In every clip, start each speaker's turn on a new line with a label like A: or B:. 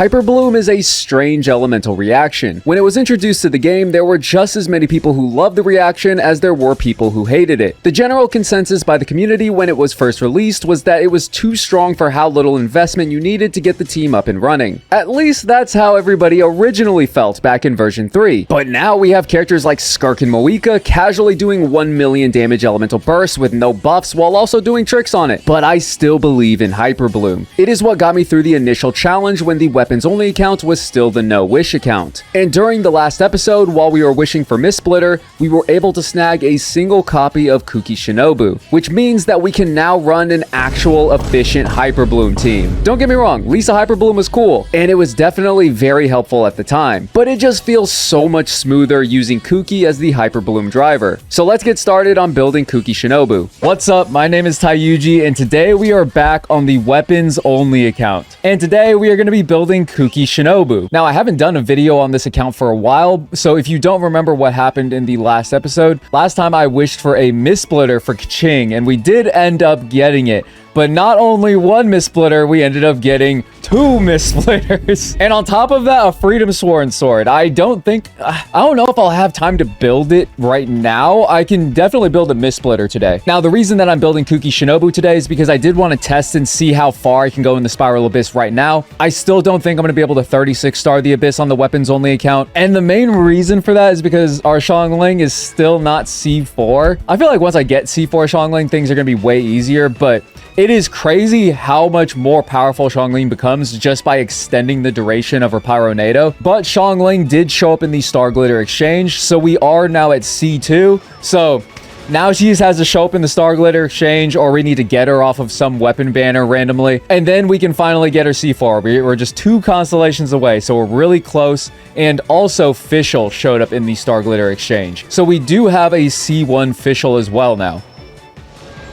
A: Hyperbloom is a strange elemental reaction. When it was introduced to the game, there were just as many people who loved the reaction as there were people who hated it. The general consensus by the community when it was first released was that it was too strong for how little investment you needed to get the team up and running. At least that's how everybody originally felt back in version 3. But now we have characters like Skirk and Moika casually doing 1 million damage elemental bursts with no buffs while also doing tricks on it. But I still believe in Hyperbloom. It is what got me through the initial challenge when the weapons only account was still the no wish account. And during the last episode, while we were wishing for Mist Splitter, we were able to snag a single copy of Kuki Shinobu, which means that we can now run an actual efficient Hyperbloom team. Don't get me wrong, Lisa Hyperbloom was cool, and it was definitely very helpful at the time, but it just feels so much smoother using Kuki as the Hyperbloom driver. So let's get started on building Kuki Shinobu. What's up? My name is Taiyuji, and today we are back on the weapons only account. And today we are going to be building Kuki Shinobu. Now, I haven't done a video on this account for a while, so if you don't remember what happened in the last episode, last time I wished for a Mist Splitter for Kaching, and we did end up getting it. But not only one Mist Splitter, we ended up getting 2 Mist Splitters. And on top of that, a Freedom Sworn Sword. I don't know if I'll have time to build it right now. I can definitely build a Mist Splitter today. Now, the reason that I'm building Kuki Shinobu today is because I did want to test and see how far I can go in the Spiral Abyss right now. I still don't think I'm going to be able to 36-star the Abyss on the weapons only account. And the main reason for that is because our Xiangling is still not C4. I feel like once I get C4 Xiangling, things are going to be way easier, but it is crazy how much more powerful Xiangling becomes just by extending the duration of her Pyronado. But Xiangling did show up in the Star Glitter Exchange, so we are now at C2. So now she just has to show up in the Star Glitter Exchange, or we need to get her off of some weapon banner randomly, and then we can finally get her C4. We're just 2 constellations away, so we're really close. And also Fischl showed up in the Star Glitter Exchange. So we do have a C1 Fischl as well now.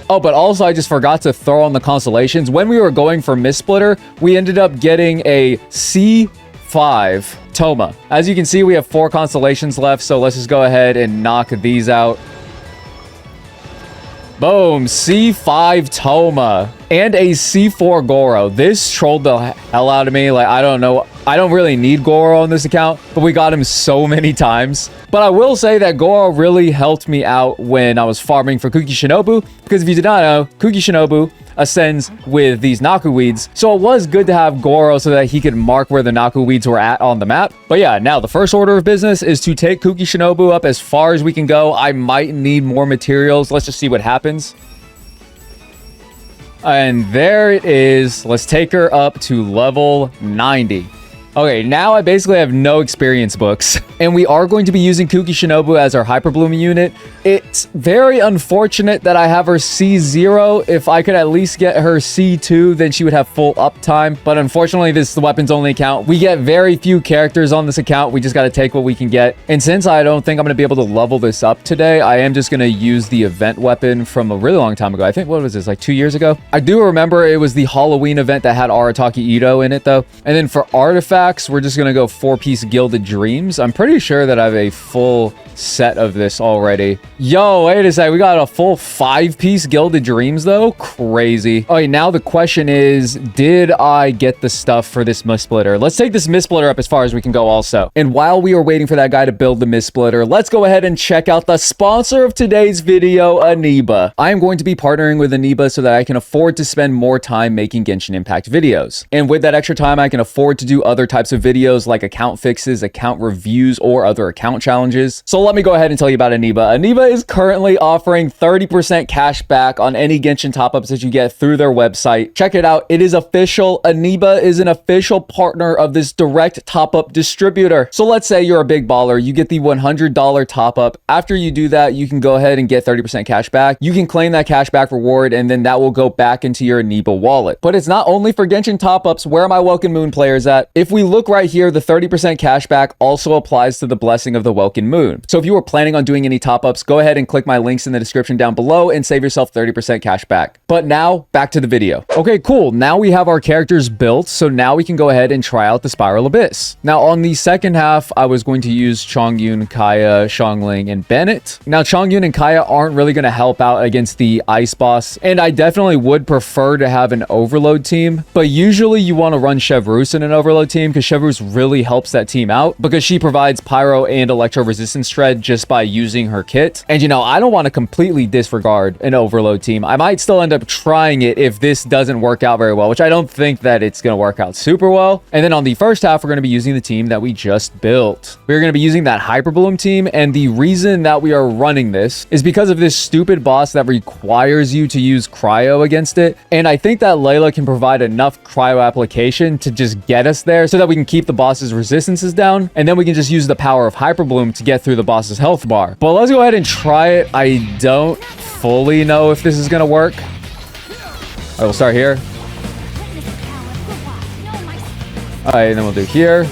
A: Oh, but also I just forgot to throw on the constellations. When we were going for Mist Splitter, we ended up getting a C5 Toma. As you can see, we have 4 constellations left, so let's just go ahead and knock these out. Boom, C5 Toma and a C4 Goro. This trolled the hell out of me. Like, I don't know. I don't really need Goro on this account, but we got him so many times. But I will say that Goro really helped me out when I was farming for Kuki Shinobu, because if you did not know, Kuki Shinobu ascends with these Naku weeds. So it was good to have Goro so that he could mark where the Naku weeds were at on the map. But yeah, now the first order of business is to take Kuki Shinobu up as far as we can go. I might need more materials. Let's just see what happens. And there it is. Let's take her up to level 90. Okay, now I basically have no experience books, and we are going to be using Kuki Shinobu as our Hyperbloom unit. It's very unfortunate that I have her C0. If I could at least get her C2, then she would have full uptime, but unfortunately, this is the weapons only account. We get very few characters on this account. We just got to take what we can get, and since I don't think I'm going to be able to level this up today, I am just going to use the event weapon from a really long time ago. I think, what was this, like 2 years ago? I do remember it was the Halloween event that had Arataki Ito in it, though. And then for artifacts, we're just gonna go 4-piece Gilded Dreams. I'm pretty sure that I have a full set of this already. Yo, wait a sec. We got a full 5-piece Gilded Dreams, though. Crazy. All right, now the question is, did I get the stuff for this Mist Splitter? Let's take this Mist Splitter up as far as we can go also. And while we are waiting for that guy to build the Mist Splitter, let's go ahead and check out the sponsor of today's video, Aniba. I am going to be partnering with Aniba so that I can afford to spend more time making Genshin Impact videos. And with that extra time, I can afford to do other types of videos like account fixes, account reviews, or other account challenges. So let me go ahead and tell you about Aniba. Aniba is currently offering 30% cash back on any Genshin top-ups that you get through their website. Check it out. It is official. Aniba is an official partner of this direct top-up distributor. So let's say you're a big baller. You get the $100 top-up. After you do that, you can go ahead and get 30% cash back. You can claim that cash back reward, and then that will go back into your Aniba wallet. But it's not only for Genshin top-ups. Where are my Welkin Moon players at? If we look right here, the 30% cash back also applies to the Blessing of the Welkin Moon. So So if you were planning on doing any top-ups, go ahead and click my links in the description down below and save yourself 30% cash back. But now, back to the video. Okay, cool. Now we have our characters built, so now we can go ahead and try out the Spiral Abyss. Now, on the second half, I was going to use Chongyun, Kaya, Xiangling, and Bennett. Now, Chongyun and Kaya aren't really going to help out against the ice boss, and I definitely would prefer to have an overload team, but usually you want to run Chevreuse in an overload team because Chevreuse really helps that team out because she provides pyro and electro resistance shred just by using her kit. And you know, I don't want to completely disregard an overload team. I might still end up trying it if this doesn't work out very well, which I don't think that it's going to work out super well. And then on the first half, we're going to be using the team that we just built. We're going to be using that Hyperbloom team, and the reason that we are running this is because of this stupid boss that requires you to use cryo against it. And I think that Layla can provide enough cryo application to just get us there so that we can keep the boss's resistances down, and then we can just use the power of Hyperbloom to get through the boss's health bar. But let's go ahead and try it. I don't fully know if this is going to work. All right, we'll start here. All right, and then we'll do here.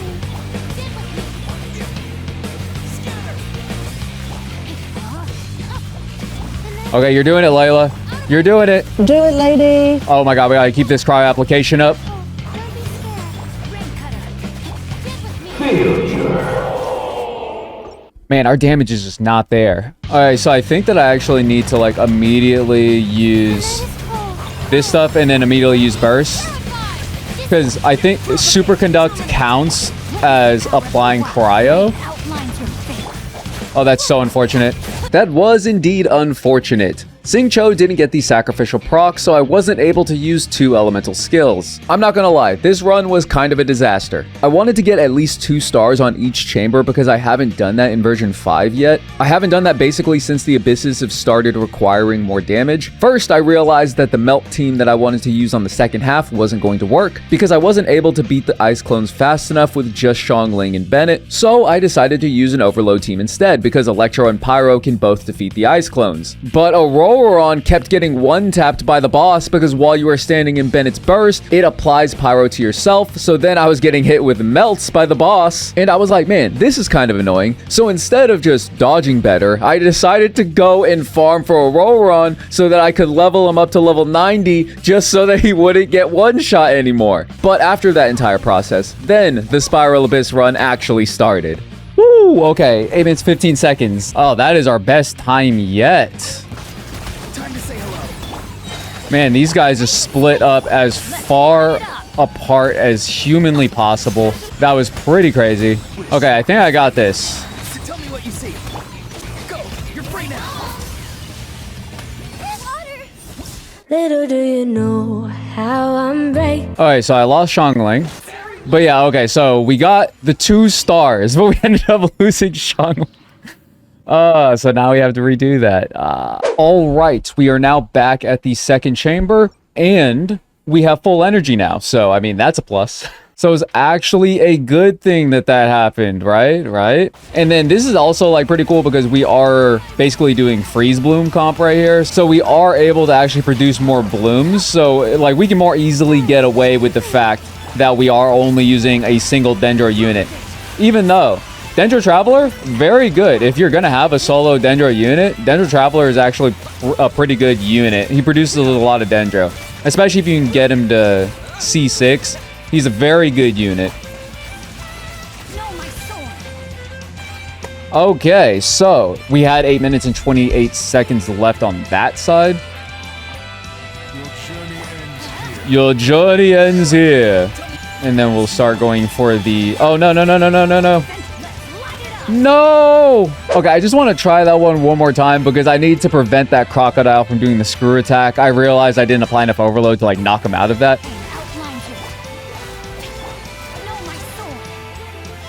A: Okay, you're doing it, Layla. You're doing it.
B: Do it, lady.
A: Oh my god, we gotta keep this cryo application up. Man, our damage is just not there. Alright, so I think that I actually need to like immediately use this stuff and then immediately use burst. Because I think superconduct counts as applying cryo. Oh, that's so unfortunate. That was indeed unfortunate. Xingqiu didn't get the sacrificial proc, so I wasn't able to use 2 elemental skills. I'm not gonna lie, this run was kind of a disaster. I wanted to get at least 2 stars on each chamber because I haven't done that in version 5 yet. I haven't done that basically since the abysses have started requiring more damage. First, I realized that the melt team that I wanted to use on the second half wasn't going to work because I wasn't able to beat the ice clones fast enough with just Xiangling and Bennett, so I decided to use an overload team instead because Electro and Pyro can both defeat the ice clones. But Auroron kept getting one-tapped by the boss because while you are standing in Bennett's burst, it applies pyro to yourself, so then I was getting hit with melts by the boss, and I was like, man, this is kind of annoying. So instead of just dodging better, I decided to go and farm for Auroron so that I could level him up to level 90 just so that he wouldn't get one-shot anymore. But after that entire process, then the Spiral Abyss run actually started. Woo, okay, 8 minutes, 15 seconds. Oh, that is our best time yet. Man, these guys are split up as far apart as humanly possible. That was pretty crazy. Okay, I think I got this.
C: Tell me what you see. Go, you're free now.
B: Little do you know how I'm brave.
A: Alright, so I lost Xiangling. But yeah, okay, so we got the 2 stars, but we ended up losing Xiangling. So now we have to redo that. All right, we are now back at the second chamber, and we have full energy now. So, I mean, that's a plus. So it's actually a good thing that that happened, right? And then this is also like pretty cool because we are basically doing freeze bloom comp right here. So we are able to actually produce more blooms. So like we can more easily get away with the fact that we are only using a single Dendro unit. Even though Dendro Traveler, very good. If you're gonna have a solo Dendro unit, Dendro Traveler is actually a pretty good unit. He produces a lot of Dendro, especially if you can get him to C6. He's a very good unit. Okay, so we had 8 minutes and 28 seconds left on that side. Your journey ends here. And then we'll start going for the... Oh, no. No! Okay, I just want to try that one more time because I need to prevent that crocodile from doing the screw attack. I realized I didn't apply enough overload to like knock him out of that.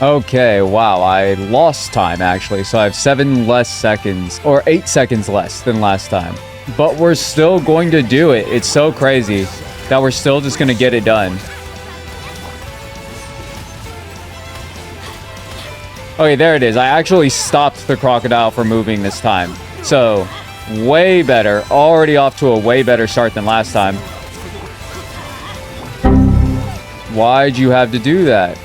A: Okay, wow, I lost time actually, so I have 7 less seconds, or 8 seconds less than last time. But we're still going to do it. It's so crazy that we're still just going to get it done. Okay, there it is. I actually stopped the crocodile from moving this time. So, way better. Already off to a way better start than last time. Why'd you have to do that?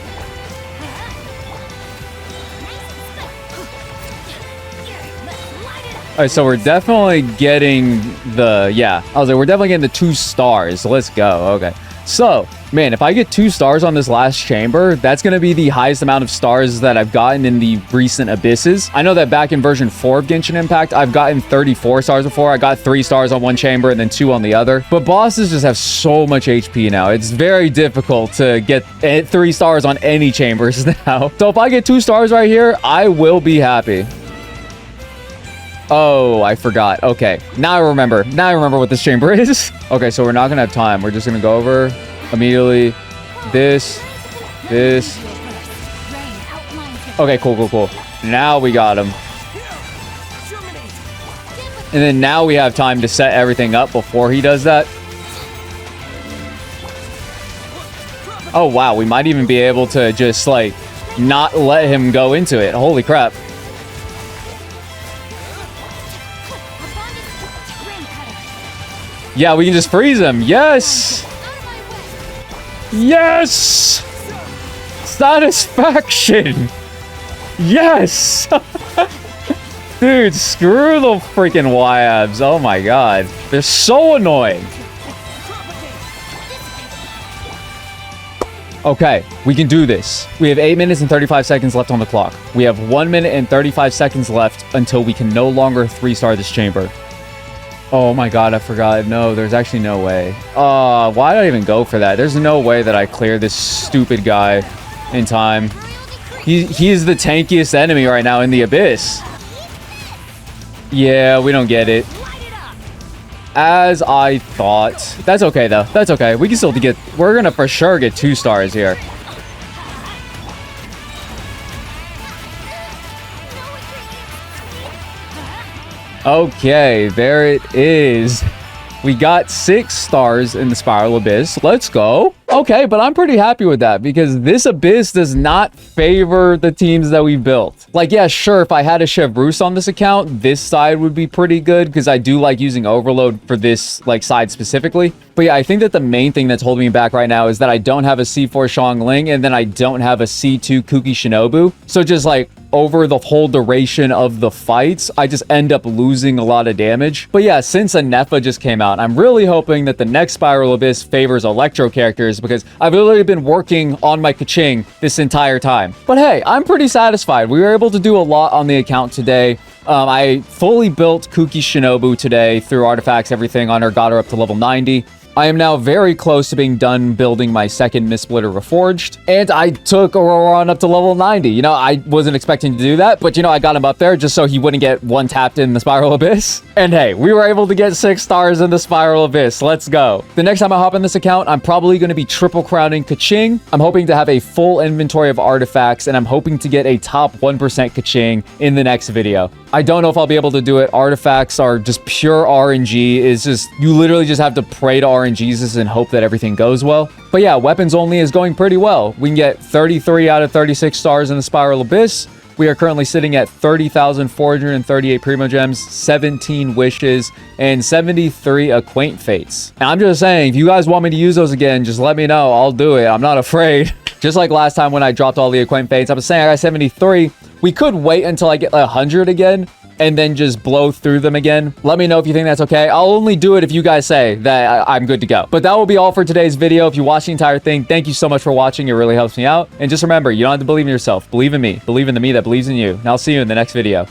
A: All right, so we're definitely getting the, yeah, I was like, we're definitely getting the 2 stars. Let's go. Okay. So, man, if I get 2 stars on this last chamber, that's going to be the highest amount of stars that I've gotten in the recent abysses. I know that back in version 4 of Genshin Impact, I've gotten 34 stars before. I got 3 stars on one chamber and then 2 on the other. But bosses just have so much HP now. It's very difficult to get 3 stars on any chambers now. So if I get 2 stars right here, I will be happy. Oh, I forgot. Okay, now I remember. Now I remember what this chamber is. Okay, so we're not gonna have time. We're just gonna go over immediately. This. Okay, cool. Now we got him. And then now we have time to set everything up before he does that. Oh, wow. We might even be able to just, like, not let him go into it. Holy crap. Yeah, we can just freeze him. Yes! Yes! Satisfaction! Yes! Dude, screw the freaking Y-abs. Oh my god. They're so annoying. Okay, we can do this. We have 8 minutes and 35 seconds left on the clock. We have 1 minute and 35 seconds left until we can no longer 3-star this chamber. Oh my god, I forgot. No, there's actually no way. Why did I even go for that? There's no way that I clear this stupid guy in time. He's the tankiest enemy right now in the Abyss. Yeah, we don't get it. As I thought. That's okay, though. That's okay. We can still get... We're gonna for sure get 2 stars here. Okay, there it is. We got 6 stars in the Spiral Abyss. Let's go. Okay, but I'm pretty happy with that because this Abyss does not favor the teams that we built. Like, yeah, sure, if I had a Chevreuse on this account, this side would be pretty good because I do like using Overload for this, like, side specifically. But yeah, I think that the main thing that's holding me back right now is that I don't have a C4 Xiangling and then I don't have a C2 Kuki Shinobu. So just, like, over the whole duration of the fights, I just end up losing a lot of damage. But yeah, since a Nefa just came out, I'm really hoping that the next Spiral Abyss favors Electro characters because I've literally been working on my Kaching this entire time. But hey, I'm pretty satisfied. We were able to do a lot on the account today. I fully built Kuki Shinobu today through artifacts, everything on her, got her up to level 90. I am now very close to being done building my second Mistsplitter Reforged, and I took Auroron up to level 90. You know, I wasn't expecting to do that, but you know, I got him up there just so he wouldn't get one tapped in the Spiral Abyss. And hey, we were able to get 6 stars in the Spiral Abyss. Let's go. The next time I hop in this account, I'm probably going to be triple crowning Kaching. I'm hoping to have a full inventory of artifacts, and I'm hoping to get a top 1% Kaching in the next video. I don't know if I'll be able to do it. Artifacts are just pure RNG. It's just, you literally just have to pray to RNGesus and hope that everything goes well. But yeah, weapons only is going pretty well. We can get 33 out of 36 stars in the Spiral Abyss. We are currently sitting at 30,438 Primo Gems, 17 Wishes, and 73 Acquaint Fates. And I'm just saying, if you guys want me to use those again, just let me know. I'll do it. I'm not afraid. Just like last time when I dropped all the Acquaint Fates, I was saying I got 73. We could wait until I get 100 again and then just blow through them again. Let me know if you think that's okay. I'll only do it if you guys say that I'm good to go. But that will be all for today's video. If you watched the entire thing, thank you so much for watching. It really helps me out. And just remember, you don't have to believe in yourself. Believe in me. Believe in the me that believes in you. And I'll see you in the next video.